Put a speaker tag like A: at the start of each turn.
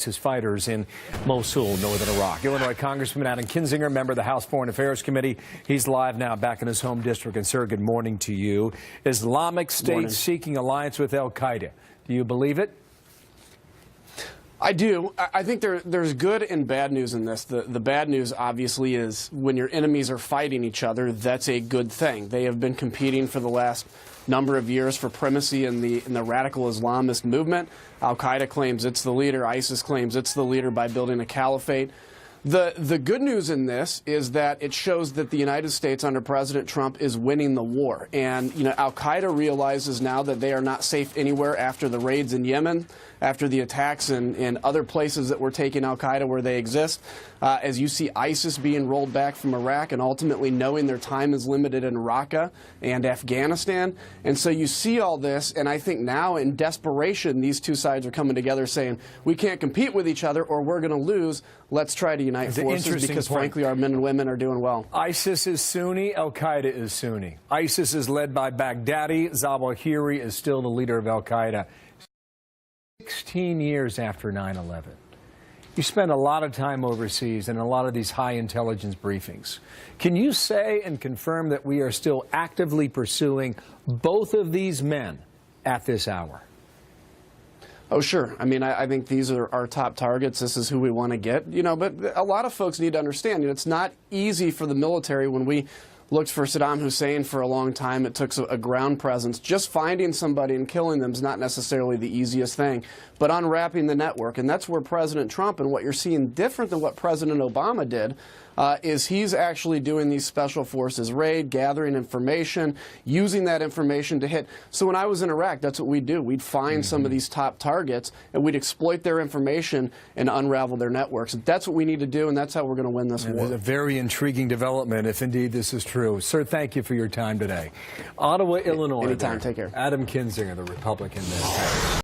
A: ISIS fighters in Mosul, northern Iraq. Illinois Congressman Adam Kinzinger, member of the House Foreign Affairs Committee. He's live now back in his home district. And, sir, good morning to you. Islamic State seeking alliance with Al Quaeda. Do you believe it?
B: I do. I think there's good and bad news in this. The bad news, obviously, is when your enemies are fighting each other, that's a good thing. They have been competing for the last number of years for primacy in the radical Islamist movement. Al Qaeda claims it's the leader. ISIS claims it's the leader by building a caliphate. The good news in this is that it shows that the United States under President Trump is winning the war. And, you know, Al Qaeda realizes now that they are not safe anywhere after the raids in Yemen, after the attacks in other places that were taking Al Qaeda where they exist. As you see ISIS being rolled back from Iraq and ultimately knowing their time is limited in Raqqa and Afghanistan. And so you see all this, and I think now in desperation these two sides are coming together saying we can't compete with each other or we're going to lose. Let's try to unite forces because, frankly, our men and women are doing well.
A: ISIS is Sunni, Al Qaeda is Sunni. ISIS is led by Baghdadi. Zawahiri is still the leader of Al Qaeda. 16 years after 9/11. You spend a lot of time overseas and a lot of these high intelligence briefings. Can you say and confirm that we are still actively pursuing both of these men at this hour?
B: Oh, sure. I mean, I think these are our top targets. This is who we want to get. You know, but a lot of folks need to understand, you know, it's not easy for the military. When we looked for Saddam Hussein for a long time, it took a ground presence. Just finding somebody and killing them is not necessarily the easiest thing, but unwrapping the network. And that's where President Trump, and what you're seeing different than what President Obama did, is he's actually doing these special forces raid, gathering information, using that information to hit. So when I was in Iraq, that's what we'd do. We'd find some of these top targets, and we'd exploit their information and unravel their networks. That's what we need to do, and that's how we're going to win this war.
A: It's a very intriguing development, if indeed this is true. Sir, thank you for your time today. Ottawa, Illinois.
B: Anytime. Take care.
A: Adam Kinzinger, the Republican.